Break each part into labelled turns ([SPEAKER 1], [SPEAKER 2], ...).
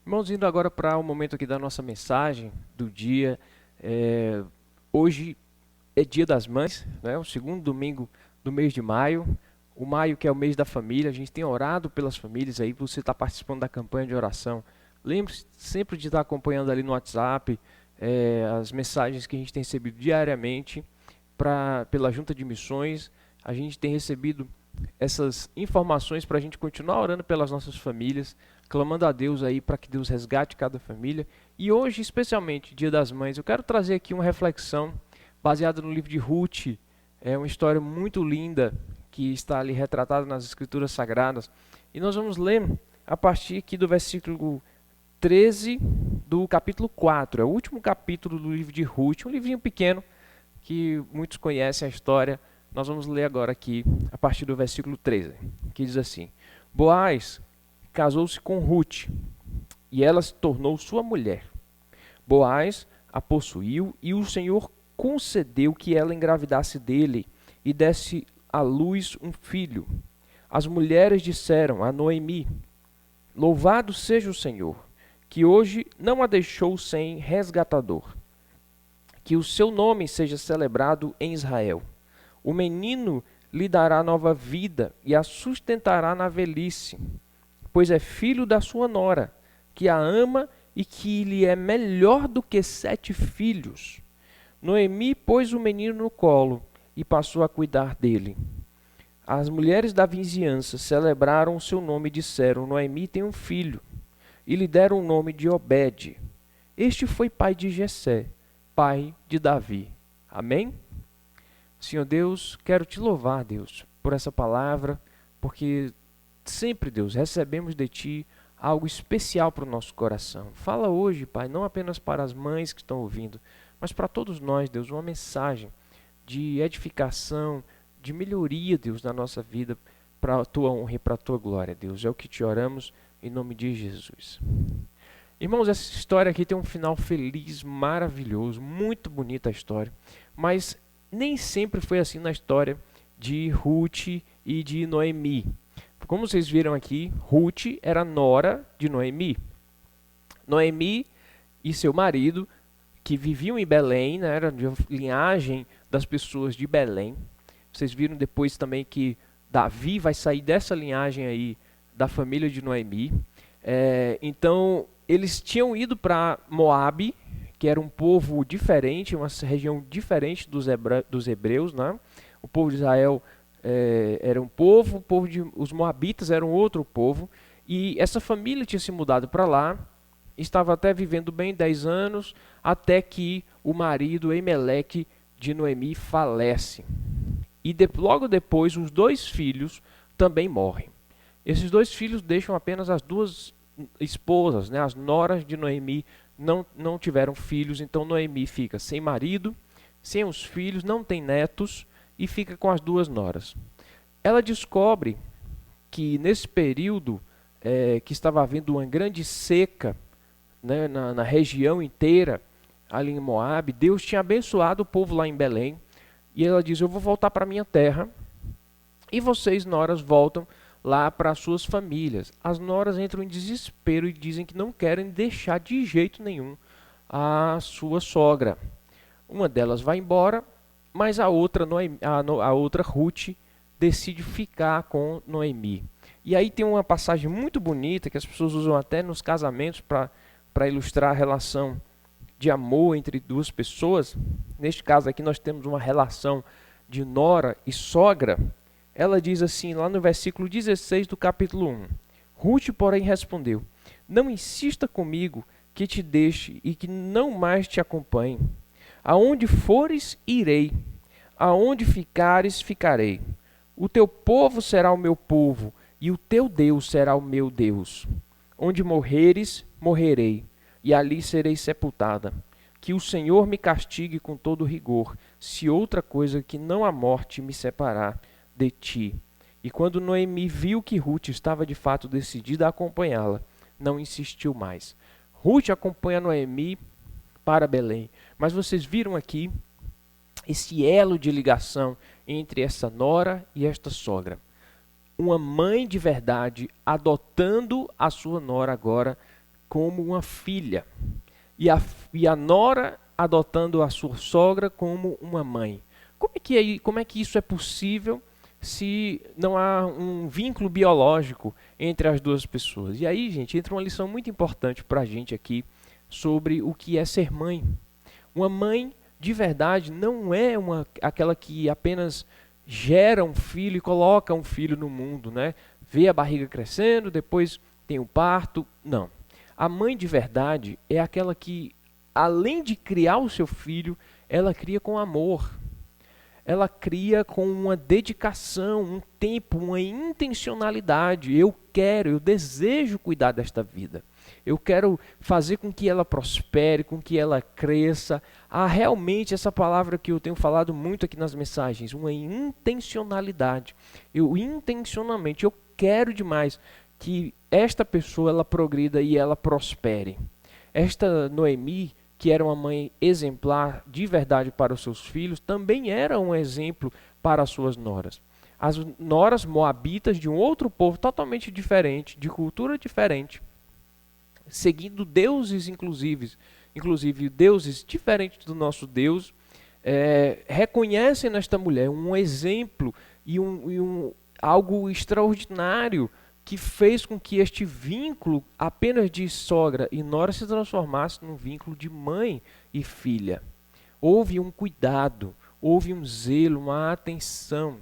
[SPEAKER 1] Irmãos, indo agora para o momento aqui da nossa mensagem do dia. Hoje é Dia das Mães, né? O segundo domingo do mês de maio. O maio que é o mês da família. A gente tem orado pelas famílias aí. Você está participando da campanha de oração. Lembre-se sempre de estar acompanhando ali no WhatsApp as mensagens que a gente tem recebido diariamente pela Junta de Missões. A gente tem recebido essas informações para a gente continuar orando pelas nossas famílias, clamando a Deus aí para que Deus resgate cada família. E hoje, especialmente, Dia das Mães, eu quero trazer aqui uma reflexão baseada no livro de Ruth. É uma história muito linda que está ali retratada nas Escrituras Sagradas. E nós vamos ler a partir aqui do versículo 13 do capítulo 4. É o último capítulo do livro de Ruth, um livrinho pequeno que muitos conhecem a história. Nós vamos ler agora aqui a partir do versículo 13, que diz assim: Boaz casou-se com Ruth, e ela se tornou sua mulher. Boaz a possuiu, e o Senhor concedeu que ela engravidasse dele e desse à luz um filho. As mulheres disseram a Noemi: Louvado seja o Senhor, que hoje não a deixou sem resgatador. Que o seu nome seja celebrado em Israel. O menino lhe dará nova vida e a sustentará na velhice, pois é filho da sua nora, que a ama e que lhe é melhor do que 7 filhos. Noemi pôs o menino no colo e passou a cuidar dele. As mulheres da vizinhança celebraram o seu nome e disseram: Noemi tem um filho, e lhe deram o nome de Obed. Este foi pai de Jessé, pai de Davi. Amém? Senhor Deus, quero te louvar, Deus, por essa palavra, porque sempre, Deus, recebemos de ti algo especial para o nosso coração. Fala hoje, Pai, não apenas para as mães que estão ouvindo, mas para todos nós, Deus, uma mensagem de edificação, de melhoria, Deus, na nossa vida, para a tua honra e para a tua glória, Deus. É o que te oramos em nome de Jesus. Irmãos, essa história aqui tem um final feliz, maravilhoso, muito bonita a história, mas nem sempre foi assim na história de Ruth e de Noemi. Como vocês viram aqui, Ruth era nora de Noemi. Noemi e seu marido, que viviam em Belém, né, era de linhagem das pessoas de Belém. Vocês viram depois também que Davi vai sair dessa linhagem aí, da família de Noemi. Então, eles tinham ido para Moabe, que era um povo diferente, uma região diferente dos hebreus, né? O povo de Israel era um povo, os moabitas eram outro povo, e essa família tinha se mudado para lá, estava até vivendo bem 10 anos, até que o marido Elimeleque de Noemi falece. E logo depois, os 2 filhos também morrem. Esses 2 filhos deixam apenas as 2 esposas, né? As noras de Noemi não tiveram filhos, então Noemi fica sem marido, sem os filhos, não tem netos e fica com as 2 noras. Ela descobre que nesse período que estava havendo uma grande seca, né, na região inteira, ali em Moabe, Deus tinha abençoado o povo lá em Belém, e ela diz: eu vou voltar para a minha terra, e vocês, noras, voltam lá para suas famílias. As noras entram em desespero e dizem que não querem deixar de jeito nenhum a sua sogra. Uma delas vai embora, mas a outra Ruth decide ficar com Noemi. E aí tem uma passagem muito bonita que as pessoas usam até nos casamentos para ilustrar a relação de amor entre 2 pessoas. Neste caso aqui nós temos uma relação de nora e sogra. Ela diz assim, lá no versículo 16 do capítulo 1. Ruth, porém, respondeu: Não insista comigo que te deixe e que não mais te acompanhe. Aonde fores, irei. Aonde ficares, ficarei. O teu povo será o meu povo, e o teu Deus será o meu Deus. Onde morreres, morrerei, e ali serei sepultada. Que o Senhor me castigue com todo rigor, se outra coisa que não a morte me separar de ti. E quando Noemi viu que Ruth estava de fato decidida a acompanhá-la, não insistiu mais. Ruth acompanha Noemi para Belém. Mas vocês viram aqui esse elo de ligação entre essa nora e esta sogra. Uma mãe de verdade adotando a sua nora agora como uma filha, e a nora adotando a sua sogra como uma mãe. Como é que isso é possível se não há um vínculo biológico entre as duas pessoas? E aí, gente, entra uma lição muito importante para a gente aqui sobre o que é ser mãe. Uma mãe de verdade não é aquela que apenas gera um filho e coloca um filho no mundo, né? Vê a barriga crescendo, depois tem o parto. Não. A mãe de verdade é aquela que, além de criar o seu filho, ela cria com amor. Ela cria com uma dedicação, um tempo, uma intencionalidade. Eu desejo cuidar desta vida. Eu quero fazer com que ela prospere, com que ela cresça. Há realmente essa palavra que eu tenho falado muito aqui nas mensagens, uma intencionalidade. Intencionalmente, eu quero demais que esta pessoa ela progrida e ela prospere. Esta Noemi, que era uma mãe exemplar de verdade para os seus filhos, também era um exemplo para as suas noras. As noras moabitas de um outro povo totalmente diferente, de cultura diferente, seguindo deuses inclusive deuses diferentes do nosso Deus, reconhecem nesta mulher um exemplo e algo extraordinário que fez com que este vínculo apenas de sogra e nora se transformasse num vínculo de mãe e filha. Houve um cuidado, houve um zelo, uma atenção.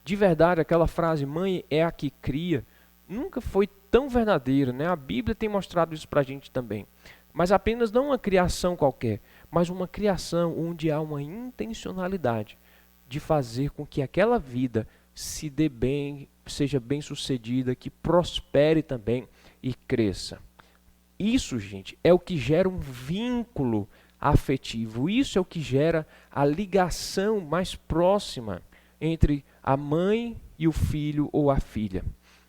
[SPEAKER 1] De verdade, aquela frase, mãe é a que cria, nunca foi tão verdadeira, né? A Bíblia tem mostrado isso para a gente também. Mas apenas não uma criação qualquer, mas uma criação onde há uma intencionalidade de fazer com que aquela vida se dê bem, seja bem sucedida, que prospere também e cresça. Isso, gente, é o que gera um vínculo afetivo. Isso é o que gera a ligação mais próxima entre a mãe e o filho ou a filha.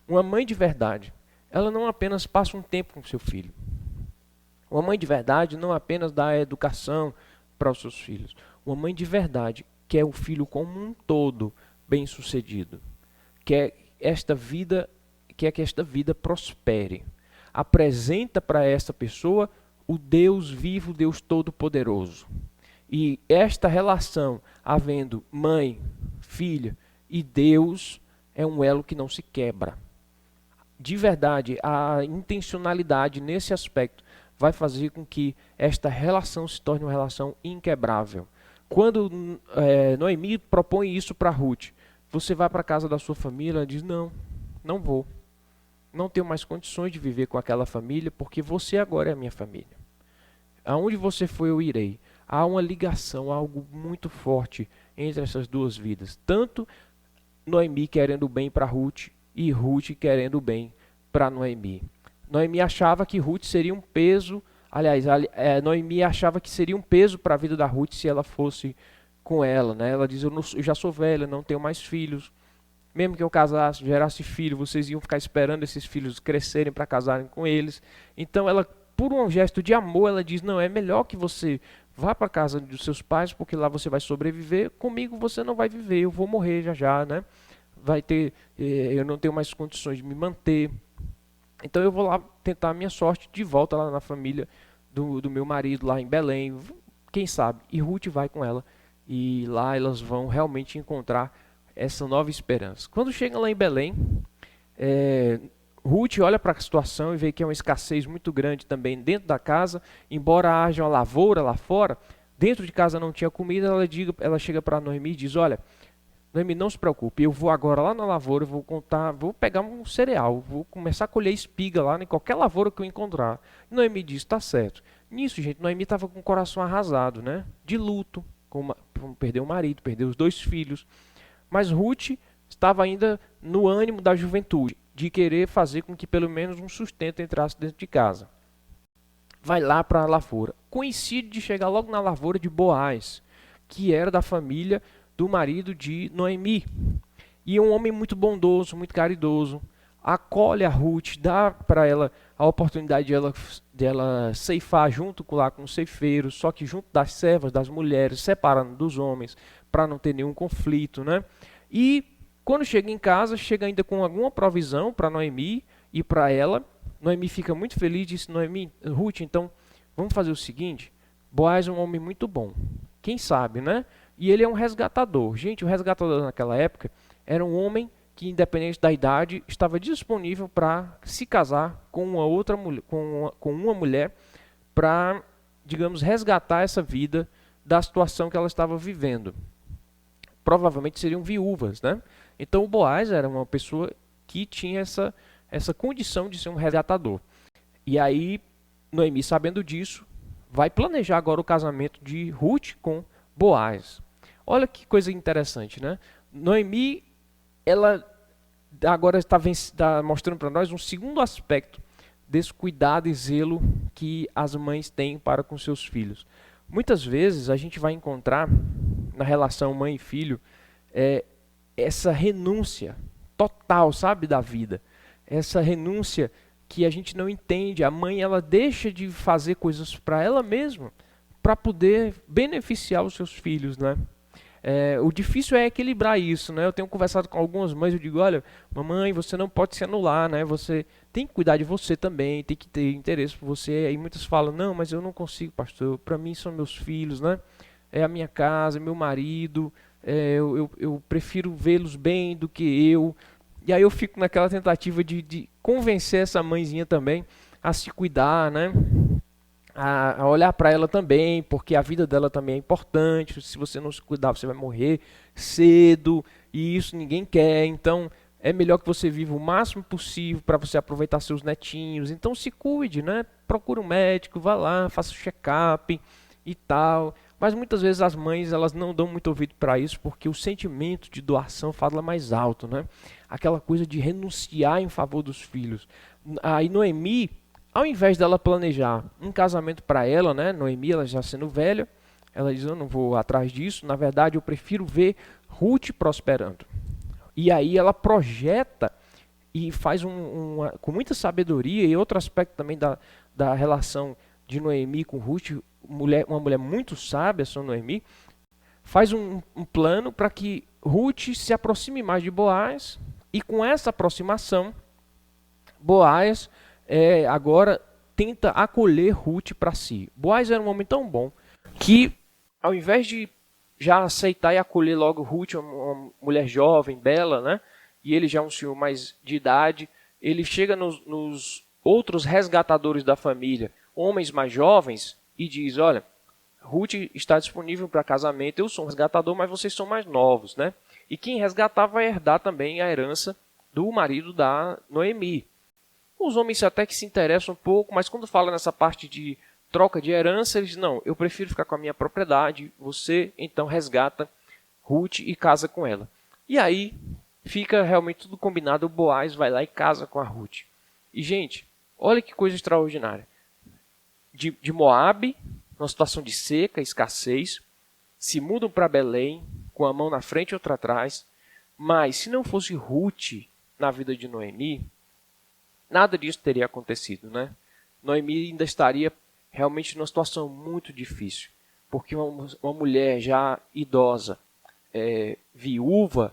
[SPEAKER 1] Uma mãe de verdade, ela não apenas passa um tempo com seu filho. Uma mãe de verdade não apenas dá educação para os seus filhos. Uma mãe de verdade quer o filho como um todo bem-sucedido. Quer que esta vida prospere. Apresenta para esta pessoa o Deus vivo, Deus todo-poderoso. E esta relação, havendo mãe, filha e Deus, é um elo que não se quebra. De verdade, a intencionalidade nesse aspecto vai fazer com que esta relação se torne uma relação inquebrável. Quando Noemi propõe isso para Ruth, você vai para a casa da sua família, ela diz, não vou. Não tenho mais condições de viver com aquela família, porque você agora é a minha família. Aonde você for, eu irei. Há uma ligação, algo muito forte entre essas duas vidas. Tanto Noemi querendo o bem para Ruth e Ruth querendo o bem para Noemi. Noemi achava que Ruth seria um peso, Noemi achava que seria um peso para a vida da Ruth se ela fosse com ela, né? Ela diz, eu já sou velha, não tenho mais filhos. Mesmo que eu casasse, gerasse filho, vocês iam ficar esperando esses filhos crescerem para casarem com eles. Então ela, por um gesto de amor, ela diz, não, é melhor que você vá para a casa dos seus pais, porque lá você vai sobreviver, comigo você não vai viver, eu vou morrer já, né? Eu não tenho mais condições de me manter. Então eu vou lá tentar a minha sorte de volta lá na família do meu marido, lá em Belém, quem sabe. E Ruth vai com ela, e lá elas vão realmente encontrar essa nova esperança. Quando chegam lá em Belém, Ruth olha para a situação e vê que é uma escassez muito grande também dentro da casa, embora haja uma lavoura lá fora, dentro de casa não tinha comida, ela chega para Noemi e diz, olha, Noemi, não se preocupe, eu vou agora lá na lavoura, vou pegar um cereal, vou começar a colher espiga lá em qualquer lavoura que eu encontrar. Noemi diz, está certo. Nisso, gente, Noemi estava com o coração arrasado, né? De luto, perdeu o marido, perdeu os 2 filhos. Mas Ruth estava ainda no ânimo da juventude, de querer fazer com que pelo menos um sustento entrasse dentro de casa. Vai lá para a lavoura. Coincide de chegar logo na lavoura de Boaz, que era da família do marido de Noemi. E é um homem muito bondoso, muito caridoso. Acolhe a Ruth, dá para ela a oportunidade de ela ceifar junto com os ceifeiros, só que junto das servas, das mulheres, separando dos homens, para não ter nenhum conflito, né? E quando chega em casa, chega ainda com alguma provisão para Noemi e para ela, Noemi fica muito feliz, disse: Noemi, Ruth, então vamos fazer o seguinte, Boaz é um homem muito bom, quem sabe, né? E ele é um resgatador. Gente, o resgatador naquela época era um homem que, independente da idade, estava disponível para se casar com uma outra mulher, com uma mulher, para, digamos, resgatar essa vida da situação que ela estava vivendo. Provavelmente seriam viúvas, né? Então o Boaz era uma pessoa que tinha essa condição de ser um resgatador. E aí, Noemi, sabendo disso, vai planejar agora o casamento de Ruth com Boaz. Olha que coisa interessante, né? Noemi, ela agora está mostrando para nós um segundo aspecto desse cuidado e zelo que as mães têm para com seus filhos. Muitas vezes a gente vai encontrar na relação mãe e filho essa renúncia total, sabe, da vida. Essa renúncia que a gente não entende. A mãe, ela deixa de fazer coisas para ela mesma para poder beneficiar os seus filhos, né? O difícil é equilibrar isso, né? Eu tenho conversado com algumas mães, eu digo: olha, mamãe, você não pode se anular, né? Você tem que cuidar de você também, tem que ter interesse por você. Aí muitas falam: não, mas eu não consigo, pastor, para mim são meus filhos, né? É a minha casa, meu marido, eu prefiro vê-los bem do que eu. E aí eu fico naquela tentativa de convencer essa mãezinha também a se cuidar, né? A olhar para ela também, porque a vida dela também é importante. Se você não se cuidar, você vai morrer cedo, e isso ninguém quer. Então é melhor que você viva o máximo possível para você aproveitar seus netinhos. Então se cuide, né? Procure um médico, vá lá, faça o check-up e tal. Mas muitas vezes as mães, elas não dão muito ouvido para isso, porque o sentimento de doação fala mais alto, né? Aquela coisa de renunciar em favor dos filhos. Aí Noemi, ao invés dela planejar um casamento para ela, né? Noemi, ela já sendo velha, ela diz: eu não vou atrás disso, na verdade eu prefiro ver Ruth prosperando. E aí ela projeta e faz com muita sabedoria, e outro aspecto também da relação de Noemi com Ruth, uma mulher muito sábia, essa Noemi, faz um plano para que Ruth se aproxime mais de Boaz, e com essa aproximação, Boaz agora tenta acolher Ruth para si. Boaz era um homem tão bom que, ao invés de já aceitar e acolher logo Ruth, uma mulher jovem, bela, né? E ele já é um senhor mais de idade, ele chega nos outros resgatadores da família, homens mais jovens, e diz: olha, Ruth está disponível para casamento, eu sou um resgatador, mas vocês são mais novos, né? E quem resgatar vai herdar também a herança do marido da Noemi. Os homens até que se interessam um pouco, mas quando fala nessa parte de troca de herança, eles dizem: não, eu prefiro ficar com a minha propriedade, você então resgata Ruth e casa com ela. E aí fica realmente tudo combinado, o Boaz vai lá e casa com a Ruth. E gente, olha que coisa extraordinária. De Moabe, numa situação de seca, escassez, se mudam para Belém, com a mão na frente e outra atrás. Mas se não fosse Ruth na vida de Noemi, nada disso teria acontecido, né? Noemi ainda estaria realmente numa situação muito difícil, porque uma mulher já idosa, viúva,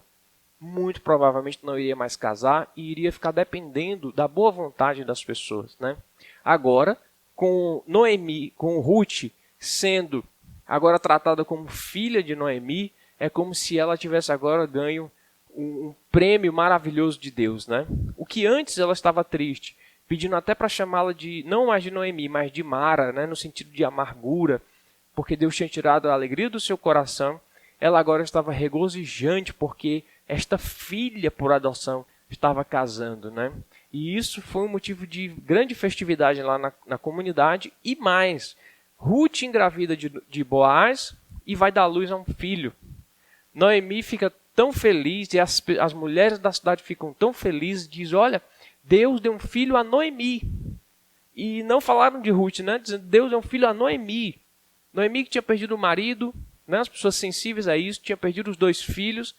[SPEAKER 1] muito provavelmente não iria mais casar e iria ficar dependendo da boa vontade das pessoas, né? Agora, com Noemi, com Ruth sendo agora tratada como filha de Noemi, é como se ela tivesse agora ganho um prêmio maravilhoso de Deus, né? O que antes ela estava triste, pedindo até para chamá-la de, não mais de Noemi, mas de Mara, né? No sentido de amargura, porque Deus tinha tirado a alegria do seu coração, ela agora estava regozijante, porque esta filha por adoção estava casando, né? E isso foi um motivo de grande festividade lá na comunidade. E mais, Ruth engravida de Boaz e vai dar à luz a um filho. Noemi fica tão feliz, e as mulheres da cidade ficam tão felizes, diz: olha, Deus deu um filho a Noemi. E não falaram de Ruth, né? Dizendo: Deus deu um filho a Noemi. Noemi, que tinha perdido o marido, né? As pessoas sensíveis a isso, tinha perdido os 2 filhos,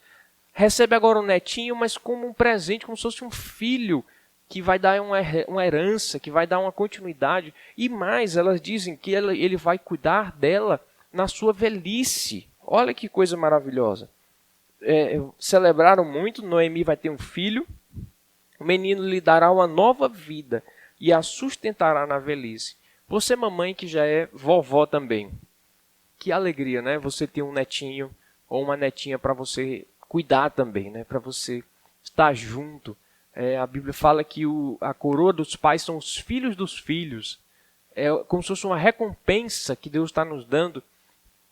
[SPEAKER 1] recebe agora um netinho, mas como um presente, como se fosse um filho, que vai dar uma herança, que vai dar uma continuidade. E mais, elas dizem que ele vai cuidar dela na sua velhice. Olha que coisa maravilhosa. Celebraram muito, Noemi vai ter um filho, o menino lhe dará uma nova vida, e a sustentará na velhice. Você, mamãe, que já é vovó também. Que alegria, né? Você ter um netinho ou uma netinha para você cuidar também, né? Para você estar junto. A Bíblia fala que a coroa dos pais são os filhos dos filhos. É como se fosse uma recompensa que Deus está nos dando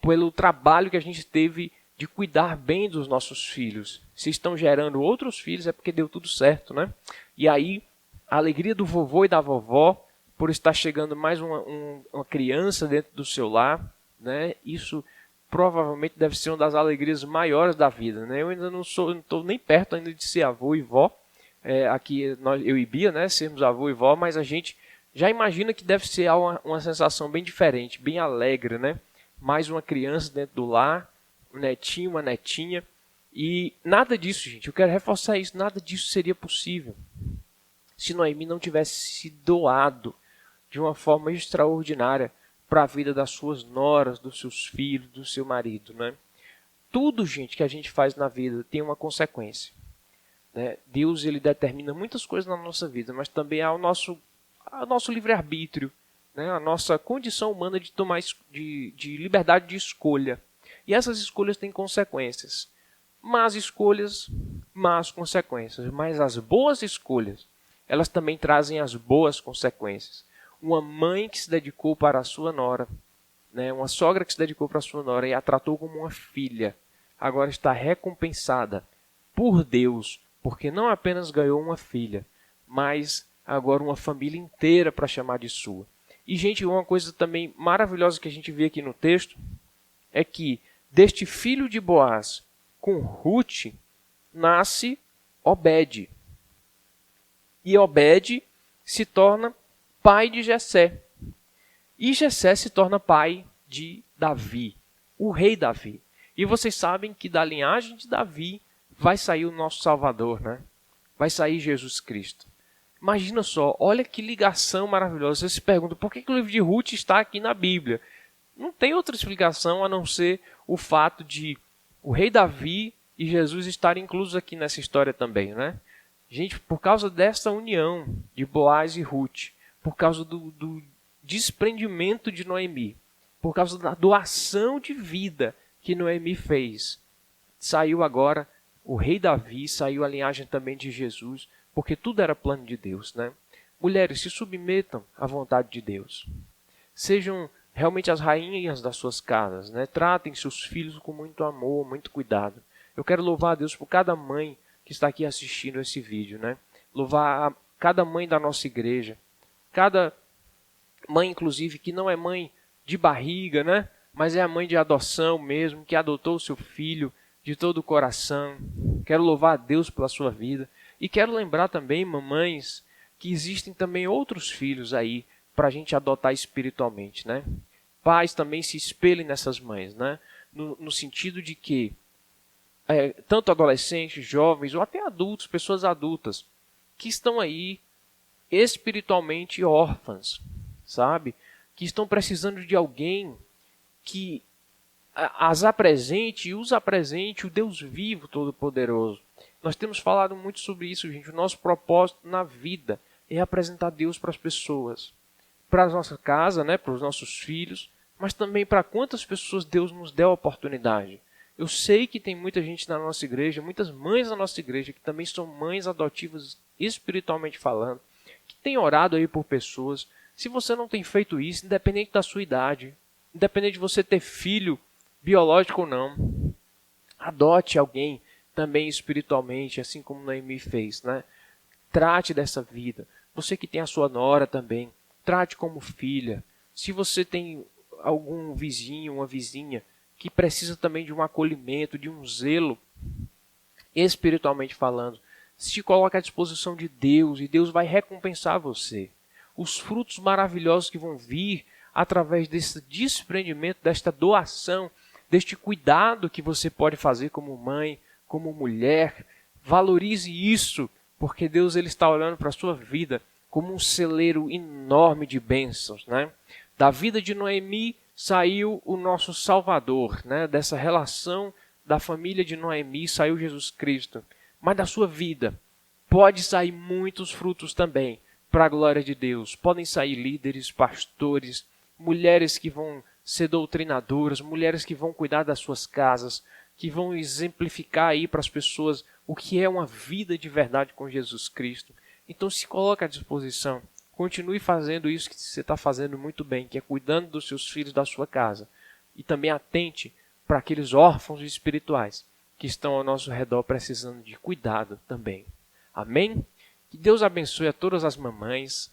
[SPEAKER 1] pelo trabalho que a gente teve de cuidar bem dos nossos filhos. Se estão gerando outros filhos é porque deu tudo certo, né? E aí, a alegria do vovô e da vovó por estar chegando mais uma criança dentro do seu lar, né? Isso provavelmente deve ser uma das alegrias maiores da vida, né? Eu ainda não estou nem perto ainda de ser avô e vó. Aqui eu e Bia, né? Sermos avô e vó, mas a gente já imagina que deve ser uma sensação bem diferente, bem alegre, né? Mais uma criança dentro do lar, um netinho, uma netinha. E nada disso, gente, eu quero reforçar isso, nada disso seria possível se Noemi não tivesse se doado de uma forma extraordinária para a vida das suas noras, dos seus filhos, do seu marido, né? Tudo, gente, que a gente faz na vida tem uma consequência, né? Deus, ele determina muitas coisas na nossa vida, mas também há o nosso livre-arbítrio, né? A nossa condição humana de tomar de liberdade de escolha. E essas escolhas têm consequências. Más escolhas, más consequências. Mas as boas escolhas, elas também trazem as boas consequências. Uma mãe que se dedicou para a sua nora, né? Uma sogra que se dedicou para a sua nora e a tratou como uma filha, agora está recompensada por Deus, porque não apenas ganhou uma filha, mas agora uma família inteira para chamar de sua. E, gente, uma coisa também maravilhosa que a gente vê aqui no texto é que deste filho de Boaz com Ruth nasce Obed. E Obed se torna pai de Jessé. E Jessé se torna pai de Davi, o rei Davi. E vocês sabem que da linhagem de Davi vai sair o nosso Salvador, né? Vai sair Jesus Cristo. Imagina só, olha que ligação maravilhosa. Você se pergunta, por que o livro de Ruth está aqui na Bíblia? Não tem outra explicação a não ser o fato de o rei Davi e Jesus estarem inclusos aqui nessa história também, né? Gente, por causa dessa união de Boaz e Ruth, por causa do desprendimento de Noemi, por causa da doação de vida que Noemi fez, saiu agora o rei Davi, saiu a linhagem também de Jesus, porque tudo era plano de Deus, né? Mulheres, se submetam à vontade de Deus. Sejam realmente as rainhas das suas casas, né? Tratem seus filhos com muito amor, muito cuidado. Eu quero louvar a Deus por cada mãe que está aqui assistindo esse vídeo, né? Louvar a cada mãe da nossa igreja, cada mãe, inclusive, que não é mãe de barriga, né? Mas é a mãe de adoção mesmo, que adotou o seu filho de todo o coração. Quero louvar a Deus pela sua vida. E quero lembrar também, mamães, que existem também outros filhos aí para a gente adotar espiritualmente, né? Pais também se espelhem nessas mães, né? No sentido de que tanto adolescentes, jovens ou até adultos, pessoas adultas, que estão aí espiritualmente órfãs, sabe? Que estão precisando de alguém que as apresente e os apresente o Deus vivo, todo-poderoso. Nós temos falado muito sobre isso, gente. O nosso propósito na vida é apresentar Deus para as pessoas, para a nossa casa, né? Para os nossos filhos, mas também para quantas pessoas Deus nos deu a oportunidade. Eu sei que tem muita gente na nossa igreja, muitas mães na nossa igreja, que também são mães adotivas espiritualmente falando, que têm orado aí por pessoas. Se você não tem feito isso, independente da sua idade, independente de você ter filho biológico ou não, adote alguém também espiritualmente, assim como Noemi fez, né? Trate dessa vida. Você que tem a sua nora também, trate como filha. Se você tem algum vizinho, uma vizinha, que precisa também de um acolhimento, de um zelo, espiritualmente falando, se coloque à disposição de Deus e Deus vai recompensar você. Os frutos maravilhosos que vão vir através desse desprendimento, desta doação, deste cuidado que você pode fazer como mãe, como mulher. Valorize isso, porque Deus ele está olhando para a sua vida como um celeiro enorme de bênçãos, né? Da vida de Noemi saiu o nosso Salvador, né? Dessa relação da família de Noemi saiu Jesus Cristo. Mas da sua vida pode sair muitos frutos também, para a glória de Deus. Podem sair líderes, pastores, mulheres que vão ser doutrinadoras, mulheres que vão cuidar das suas casas, que vão exemplificar aí para as pessoas o que é uma vida de verdade com Jesus Cristo. Então se coloque à disposição. Continue fazendo isso que você está fazendo muito bem, que é cuidando dos seus filhos, da sua casa. E também atente para aqueles órfãos espirituais que estão ao nosso redor precisando de cuidado também. Amém? Que Deus abençoe a todas as mamães,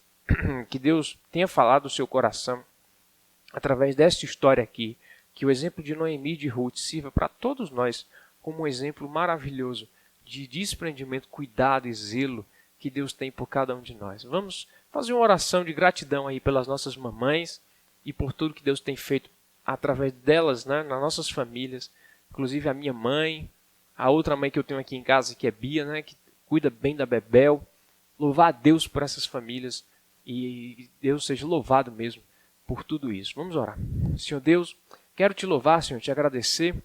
[SPEAKER 1] que Deus tenha falado o seu coração através desta história aqui, que o exemplo de Noemi e de Ruth sirva para todos nós como um exemplo maravilhoso de desprendimento, cuidado e zelo que Deus tem por cada um de nós. Vamos fazer uma oração de gratidão aí pelas nossas mamães e por tudo que Deus tem feito através delas, né, nas nossas famílias, inclusive a minha mãe, a outra mãe que eu tenho aqui em casa, que é Bia, né, que cuida bem da Bebel. Louvar a Deus por essas famílias e Deus seja louvado mesmo por tudo isso. Vamos orar. Senhor Deus, quero te louvar, Senhor, te agradecer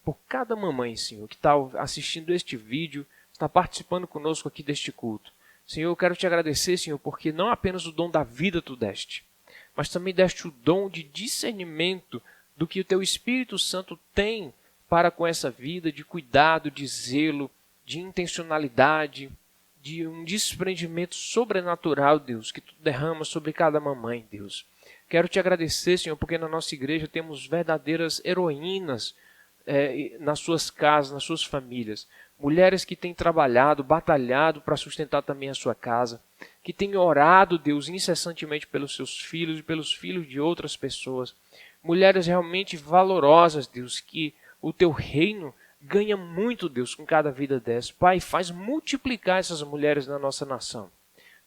[SPEAKER 1] por cada mamãe, Senhor, que está assistindo este vídeo, está participando conosco aqui deste culto. Senhor, eu quero te agradecer, Senhor, porque não apenas o dom da vida tu deste, mas também deste o dom de discernimento do que o teu Espírito Santo tem para com essa vida, de cuidado, de zelo, de intencionalidade, de um desprendimento sobrenatural, Deus, que tu derrama sobre cada mamãe, Deus. Quero te agradecer, Senhor, porque na nossa igreja temos verdadeiras heroínas nas suas casas, nas suas famílias. Mulheres que têm trabalhado, batalhado para sustentar também a sua casa, que têm orado, Deus, incessantemente pelos seus filhos e pelos filhos de outras pessoas. Mulheres realmente valorosas, Deus, que o teu reino ganha muito, Deus, com cada vida dessa. Pai, faz multiplicar essas mulheres na nossa nação.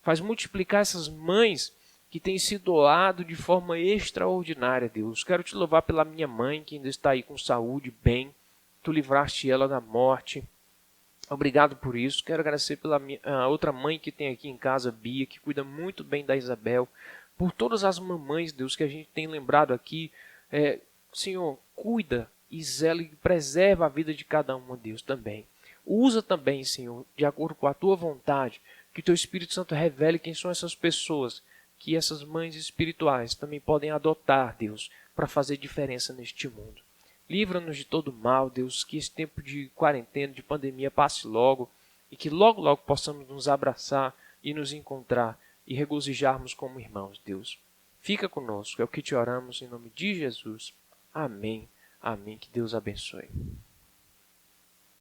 [SPEAKER 1] Faz multiplicar essas mães que têm se doado de forma extraordinária, Deus. Quero te louvar pela minha mãe, que ainda está aí com saúde, bem. Tu livraste ela da morte. Obrigado por isso. Quero agradecer pela a outra mãe que tem aqui em casa, Bia, que cuida muito bem da Isabel. Por todas as mamães, Deus, que a gente tem lembrado aqui. Senhor, cuida e zela e preserva a vida de cada uma, Deus, também. Usa também, Senhor, de acordo com a tua vontade, que o teu Espírito Santo revele quem são essas pessoas, que essas mães espirituais também podem adotar, Deus, para fazer diferença neste mundo. Livra-nos de todo mal, Deus, que esse tempo de quarentena, de pandemia passe logo e que logo, logo possamos nos abraçar e nos encontrar e regozijarmos como irmãos, Deus. Fica conosco, é o que te oramos em nome de Jesus. Amém. Amém. Que Deus abençoe.